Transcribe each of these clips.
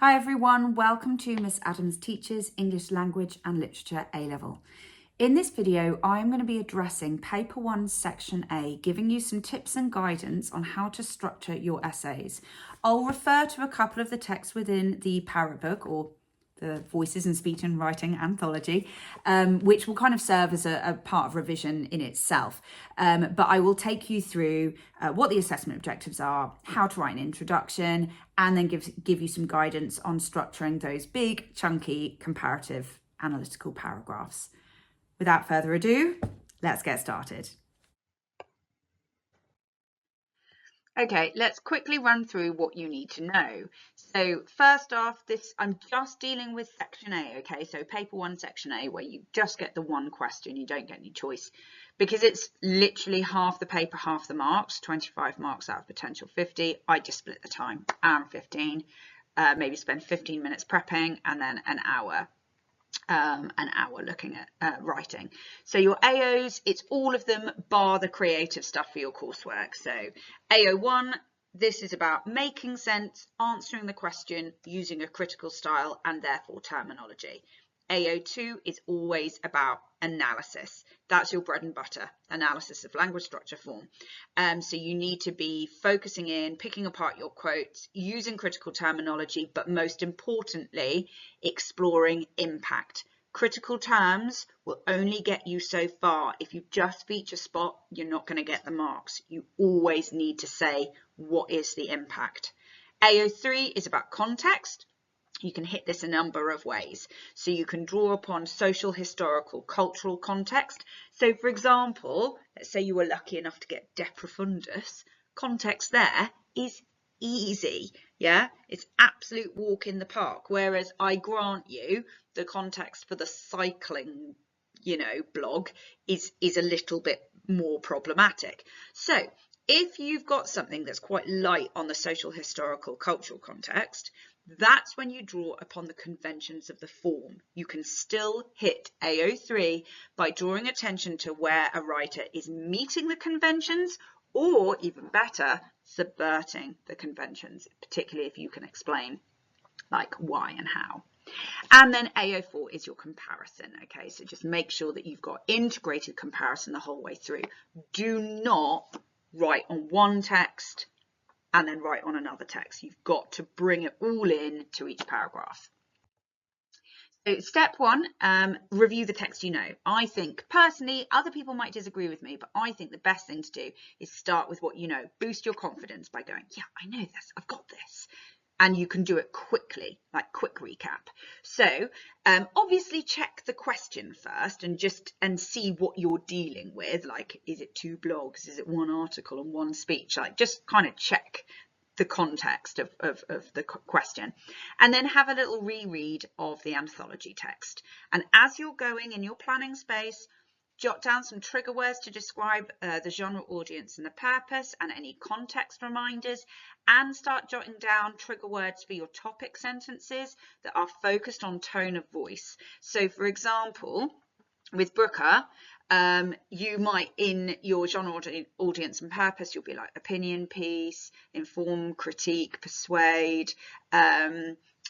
Hi everyone, welcome to Miss Adams Teaches English Language and Literature A-Level. In this video, I'm going to be addressing Paper 1 Section A, giving you some tips and guidance on how to structure your essays. I'll refer to a couple of the texts within the Parabook, or the Voices in Speech and Writing Anthology, which will kind of serve as a part of revision in itself. But I will take you through what the assessment objectives are, how to write an introduction, and then give you some guidance on structuring those big, chunky, comparative analytical paragraphs. Without further ado, let's get started. Okay, let's quickly run through what you need to know. So first off, I'm just dealing with section A, okay? So paper 1 section A, where you just get the one question, you don't get any choice. Because it's literally half the paper, half the marks, 25 marks out of potential 50. I just split the time, hour and 15, maybe spend 15 minutes prepping and then an hour looking at writing. So your AOs, it's all of them bar the creative stuff for your coursework. So AO1, this is about making sense, answering the question, using a critical style and therefore terminology. AO2 is always about analysis. That's your bread and butter, analysis of language structure form. So you need to be focusing in, picking apart your quotes, using critical terminology, but most importantly, exploring impact. Critical terms will only get you so far. If you just feature spot, you're not going to get the marks. You always need to say, what is the impact? AO3 is about context. You can hit this a number of ways. So you can draw upon social, historical, cultural context. So for example, let's say you were lucky enough to get de profundis. Context there is easy. Yeah, it's absolute walk in the park. Whereas I grant you the context for the cycling, blog is a little bit more problematic. So if you've got something that's quite light on the social, historical, cultural context, that's when you draw upon the conventions of the form. You can still hit AO3 by drawing attention to where a writer is meeting the conventions, or even better, subverting the conventions, particularly if you can explain like why and how. And then AO4 is your comparison. Okay, so just make sure that you've got integrated comparison the whole way through. Do not write on one text and then write on another text. You've got to bring it all in to each paragraph. So step 1, review the text you know. I think, personally, other people might disagree with me, but I think the best thing to do is start with what you know. Boost your confidence by going, yeah, I know this, I've got this. And you can do it quickly, like quick recap. So obviously check the question first and see what you're dealing with. Like, is it 2 blogs? Is it 1 article and 1 speech? Like, just kind of check the context of the question, and then have a little reread of the anthology text. And as you're going in your planning space, jot down some trigger words to describe the genre, audience and the purpose, and any context reminders, and start jotting down trigger words for your topic sentences that are focused on tone of voice. So for example, with Brooker, you might, in your genre, audience and purpose, you'll be like opinion piece, inform, critique, persuade.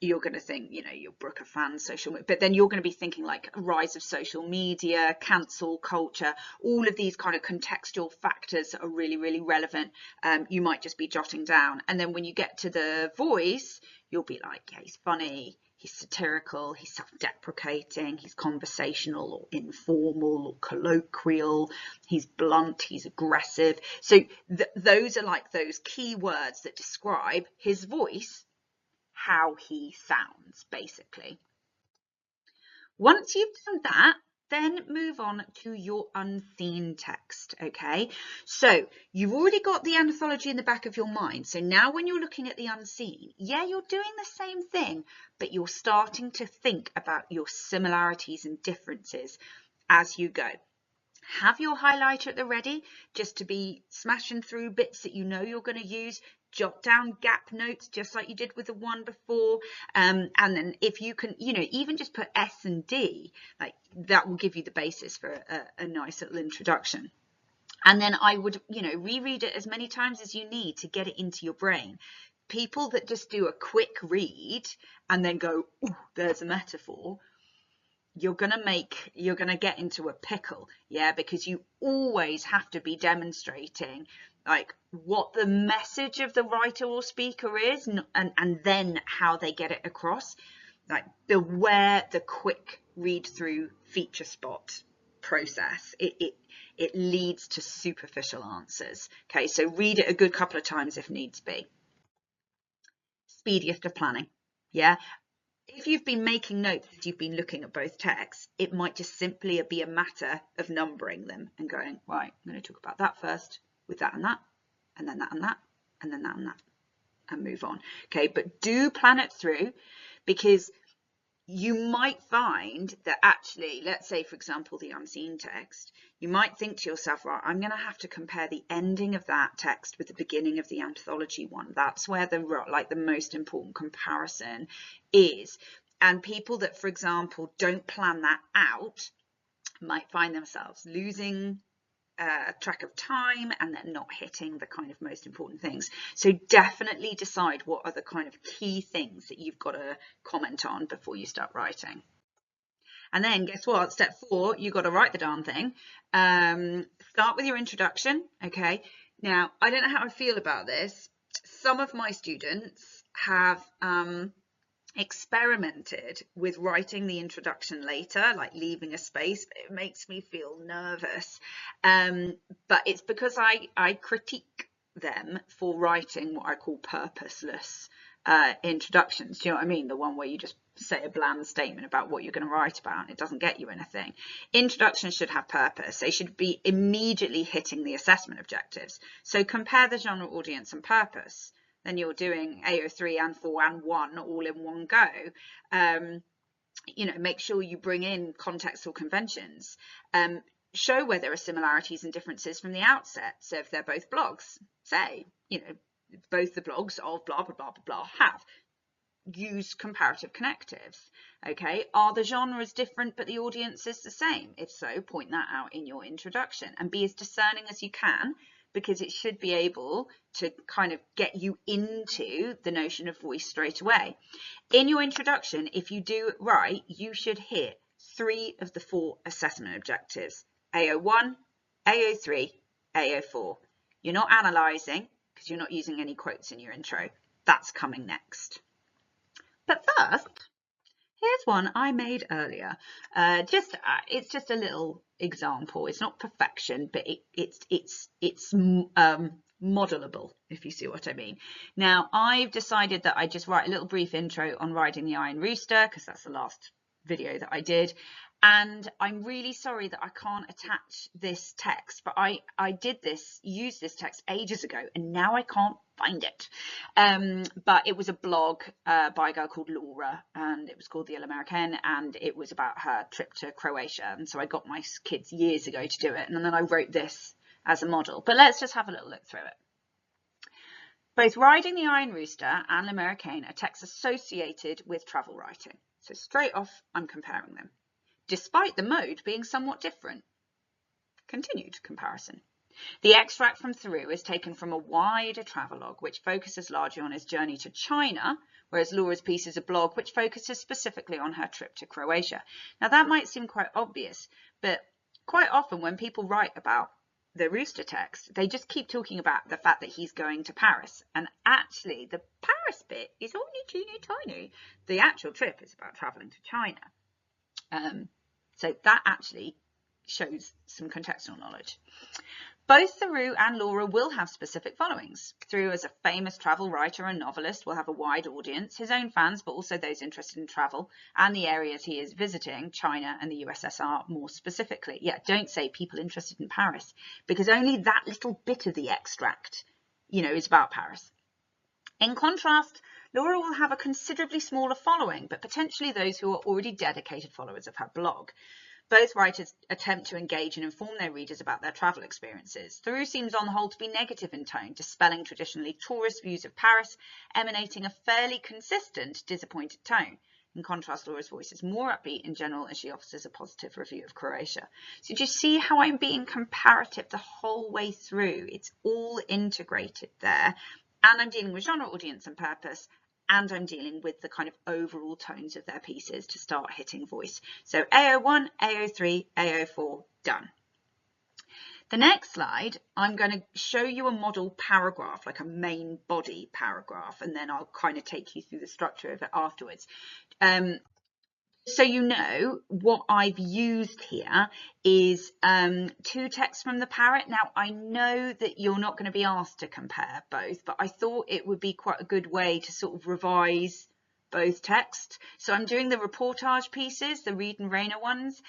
You're going to think, your Brooker fans, social media, but then you're going to be thinking like rise of social media, cancel culture, all of these kind of contextual factors that are really, really relevant. You might just be jotting down. And then when you get to the voice, you'll be like, yeah, he's funny, he's satirical, he's self-deprecating, he's conversational or informal or colloquial, he's blunt, he's aggressive. So those are like those key words that describe his voice, how he sounds, basically. Once you've done that, then move on to your unseen text, okay? So you've already got the anthology in the back of your mind. So now when you're looking at the unseen, yeah, you're doing the same thing, but you're starting to think about your similarities and differences as you go. Have your highlighter at the ready, just to be smashing through bits that you know you're going to use. Jot down gap notes just like you did with the one before, and then if you can, even just put S and D, like that will give you the basis for a nice little introduction. And then I would, reread it as many times as you need to get it into your brain. people that just do a quick read and then go, ooh, there's a metaphor, you're going to get into a pickle, yeah, because you always have to be demonstrating like what the message of the writer or speaker is, and then how they get it across. Like, beware the quick read through feature spot process. It leads to superficial answers. Okay, so read it a good couple of times if needs be. Speediest of planning, yeah. If you've been making notes as you've been looking at both texts, it might just simply be a matter of numbering them and going, right, I'm going to talk about that first with that and that, and then that and that, and then that and that, and move on. Okay, but do plan it through, because you might find that actually, let's say, for example, the unseen text, you might think to yourself, right, I'm going to have to compare the ending of that text with the beginning of the anthology one. That's where the most important comparison is. And people that, for example, don't plan that out might find themselves losing track of time, and then not hitting the kind of most important things. So definitely decide what are the kind of key things that you've got to comment on before you start writing. And then guess what? Step 4, you've got to write the darn thing. Start with your introduction. Okay. Now, I don't know how I feel about this. Some of my students have experimented with writing the introduction later, like leaving a space. It makes me feel nervous, but it's because I critique them for writing what I call purposeless introductions. Do you know what I mean? The one where you just say a bland statement about what you're going to write about and it doesn't get you anything. Introductions should have purpose. They should be immediately hitting the assessment objectives. So compare the genre, audience and purpose. Then you're doing AO3 and 4 and 1 all in one go. You know, make sure you bring in contextual conventions. Show where there are similarities and differences from the outset. So if they're both blogs, say, you know, both the blogs of blah, blah, blah, blah, blah have. Use comparative connectives. Okay, are the genres different but the audience is the same? If so, point that out in your introduction and be as discerning as you can, because it should be able to kind of get you into the notion of voice straight away. In your introduction, if you do it right, you should hit 3 of the 4 assessment objectives: AO1, AO3, AO4. You're not analysing because you're not using any quotes in your intro. That's coming next. But first, here's one I made earlier. It's just a little example. It's not perfection, but it's modelable, if you see what I mean. Now, I've decided that I just write a little brief intro on riding the Iron Rooster, because that's the last video that I did. And I'm really sorry that I can't attach this text, but I used this text ages ago, and now I can't find it. But it was a blog by a girl called Laura, and it was called The All-American, and it was about her trip to Croatia. And so I got my kids years ago to do it, and then I wrote this as a model. But let's just have a little look through it. Both Riding the Iron Rooster and L'Americaine are texts associated with travel writing. So straight off, I'm comparing them, despite the mode being somewhat different. Continued comparison. The extract from Theroux is taken from a wider travelogue, which focuses largely on his journey to China, whereas Laura's piece is a blog which focuses specifically on her trip to Croatia. Now, that might seem quite obvious, but quite often when people write about the Rooster text, they just keep talking about the fact that he's going to Paris. And actually, the Paris bit is only teeny tiny. The actual trip is about traveling to China. So that actually shows some contextual knowledge. Both Theroux and Laura will have specific followings. Theroux, as a famous travel writer and novelist, will have a wide audience, his own fans, but also those interested in travel and the areas he is visiting, China and the USSR more specifically. Yeah, don't say people interested in Paris, because only that little bit of the extract, you know, is about Paris. In contrast, Laura will have a considerably smaller following, but potentially those who are already dedicated followers of her blog. Both writers attempt to engage and inform their readers about their travel experiences. Theroux seems on the whole to be negative in tone, dispelling traditionally tourist views of Paris, emanating a fairly consistent, disappointed tone. In contrast, Laura's voice is more upbeat in general as she offers a positive review of Croatia. So do you see how I'm being comparative the whole way through? It's all integrated there. and I'm dealing with genre, audience and purpose, and I'm dealing with the kind of overall tones of their pieces to start hitting voice. So AO1, AO3, AO4, done. The next slide, I'm going to show you a model paragraph, like a main body paragraph, and then I'll kind of take you through the structure of it afterwards. So you know, what I've used here is two texts from the parrot. Now, I know that you're not going to be asked to compare both, but I thought it would be quite a good way to sort of revise both texts. So I'm doing the reportage pieces, the Reed and Rayner ones.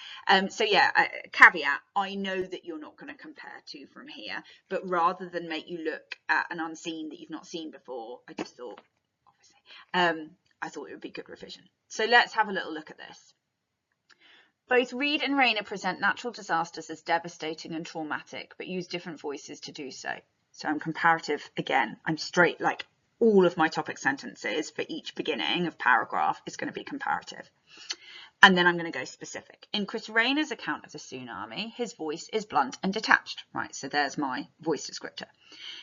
So yeah, caveat, I know that you're not going to compare two from here, but rather than make you look at an unseen that you've not seen before, I just thought, obviously, I thought it would be good revision. So let's have a little look at this. Both Reed and Rayner present natural disasters as devastating and traumatic, but use different voices to do so. So I'm comparative again. I'm straight, like all of my topic sentences for each beginning of paragraph is going to be comparative. And then I'm going to go specific. In Chris Rayner's account of the tsunami, his voice is blunt and detached. Right, so there's my voice descriptor.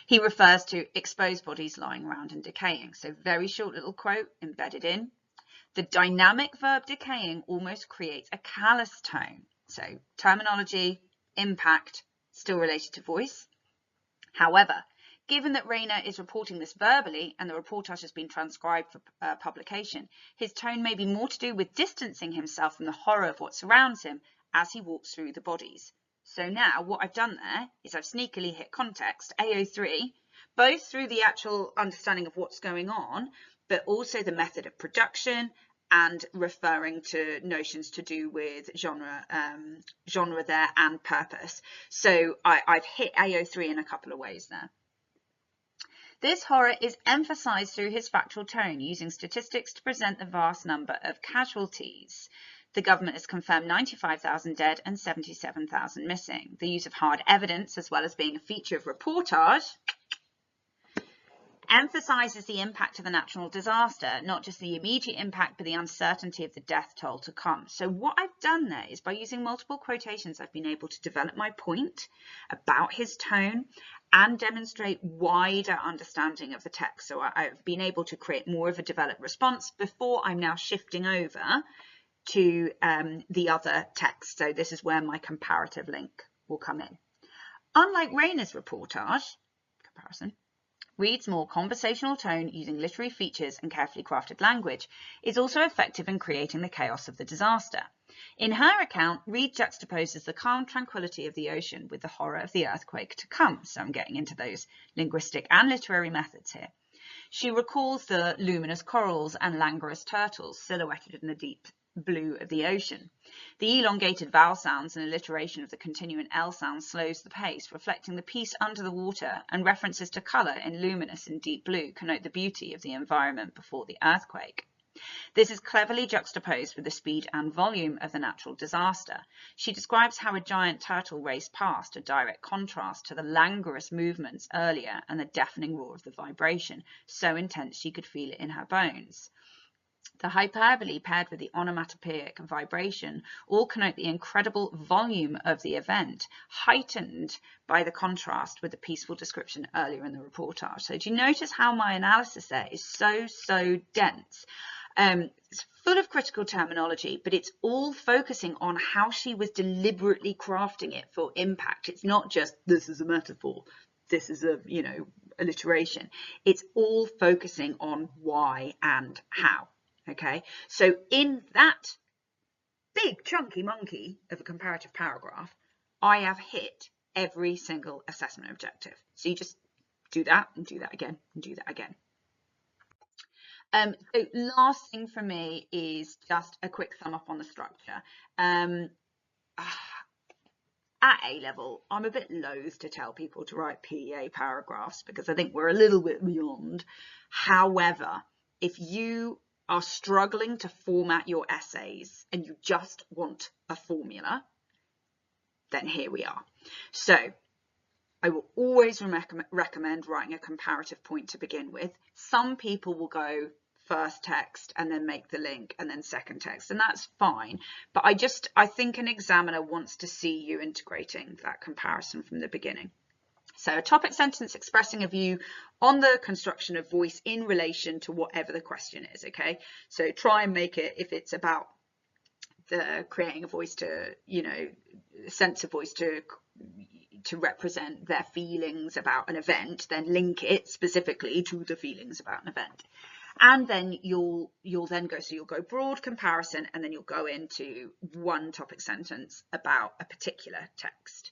He refers to exposed bodies lying around and decaying. So very short little quote embedded in. The dynamic verb decaying almost creates a callous tone. So terminology, impact, still related to voice. However, given that Rayner is reporting this verbally and the reportage has been transcribed for publication, his tone may be more to do with distancing himself from the horror of what surrounds him as he walks through the bodies. So now what I've done there is I've sneakily hit context, AO3, both through the actual understanding of what's going on, but also the method of production and referring to notions to do with genre there and purpose. So I've hit AO3 in a couple of ways there. This horror is emphasised through his factual tone, using statistics to present the vast number of casualties. The government has confirmed 95,000 dead and 77,000 missing. The use of hard evidence, as well as being a feature of reportage, emphasises the impact of the natural disaster, not just the immediate impact, but the uncertainty of the death toll to come. So what I've done there is by using multiple quotations, I've been able to develop my point about his tone and demonstrate wider understanding of the text. So I've been able to create more of a developed response before I'm now shifting over to the other text. So this is where my comparative link will come in. Unlike Rayner's reportage, comparison, Reed's more conversational tone using literary features and carefully crafted language is also effective in creating the chaos of the disaster. In her account, Reed juxtaposes the calm tranquility of the ocean with the horror of the earthquake to come. So I'm getting into those linguistic and literary methods here. She recalls the luminous corals and languorous turtles silhouetted in the deep blue of the ocean. The elongated vowel sounds and alliteration of the continuant L sound slows the pace, reflecting the peace under the water, and references to colour in luminous and deep blue connote the beauty of the environment before the earthquake. This is cleverly juxtaposed with the speed and volume of the natural disaster. She describes how a giant turtle raced past, a direct contrast to the languorous movements earlier and the deafening roar of the vibration, so intense she could feel it in her bones. The hyperbole paired with the onomatopoeic vibration all connote the incredible volume of the event, heightened by the contrast with the peaceful description earlier in the reportage. So do you notice how my analysis there is so dense? It's full of critical terminology, but it's all focusing on how she was deliberately crafting it for impact. It's not just, this is a metaphor, this is a, alliteration. It's all focusing on why and how. Okay, so in that big chunky monkey of a comparative paragraph, I have hit every single assessment objective. So you just do that and do that again and do that again. So last thing for me is just a quick sum up on the structure. At A level, I'm a bit loath to tell people to write PEA paragraphs because I think we're a little bit beyond. However, if you are struggling to format your essays and you just want a formula, then here we are. So I will always recommend writing a comparative point to begin with. Some people will go first text and then make the link and then second text, and that's fine. But I think an examiner wants to see you integrating that comparison from the beginning. So a topic sentence expressing a view on the construction of voice in relation to whatever the question is, okay? So try and make it, if it's about the creating a voice to, you know, sense of voice to represent their feelings about an event, then link it specifically to the feelings about an event. And then you'll then go, so you'll go broad comparison, and then you'll go into one topic sentence about a particular text.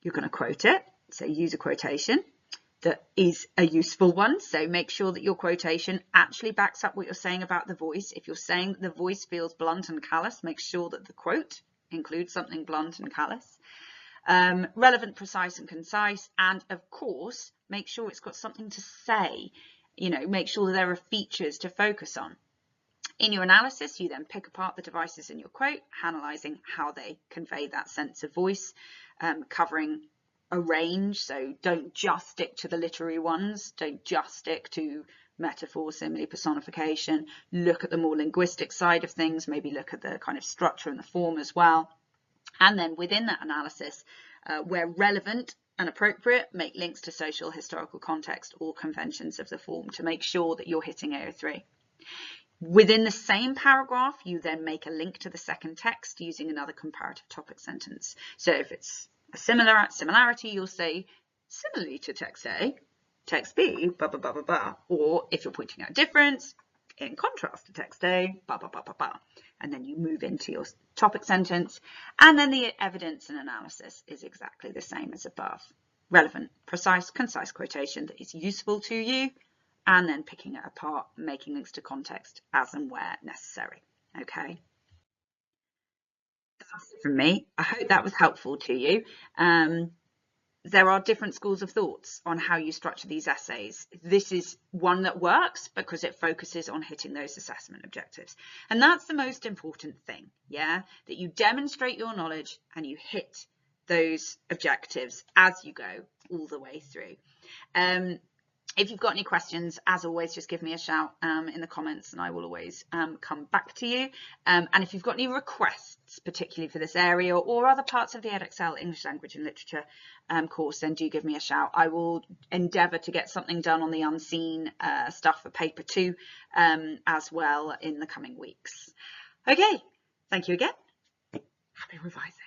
You're going to quote it, so use a quotation that is a useful one. So make sure that your quotation actually backs up what you're saying about the voice. If you're saying that the voice feels blunt and callous, make sure that the quote includes something blunt and callous. Relevant, precise and concise, and of course make sure it's got something to say. You know, make sure that there are features to focus on. In your analysis, you then pick apart the devices in your quote, analysing how they convey that sense of voice, covering a range. So don't just stick to the literary ones, don't just stick to metaphor, simile, personification. Look at the more linguistic side of things, maybe look at the kind of structure and the form as well. And then within that analysis, where relevant and appropriate, make links to social, historical context or conventions of the form to make sure that you're hitting AO3. Within the same paragraph, you then make a link to the second text using another comparative topic sentence. So if it's a similarity, you'll say, similarly to text A, text B, blah, blah, blah, blah, blah. Or if you're pointing out a difference, in contrast to text A, blah, blah, blah, blah, blah. And then you move into your topic sentence. And then the evidence and analysis is exactly the same as above. Relevant, precise, concise quotation that is useful to you, and then picking it apart, making links to context as and where necessary. Okay. That's it from me. I hope that was helpful to you. There are different schools of thoughts on how you structure these essays. This is one that works because it focuses on hitting those assessment objectives. And that's the most important thing, yeah? That you demonstrate your knowledge and you hit those objectives as you go all the way through. If you've got any questions, as always, just give me a shout in the comments and I will always come back to you. And if you've got any requests, particularly for this area or other parts of the Edexcel English Language and Literature course, then do give me a shout. I will endeavour to get something done on the unseen stuff for paper 2 as well in the coming weeks. Okay, thank you again. Happy revising.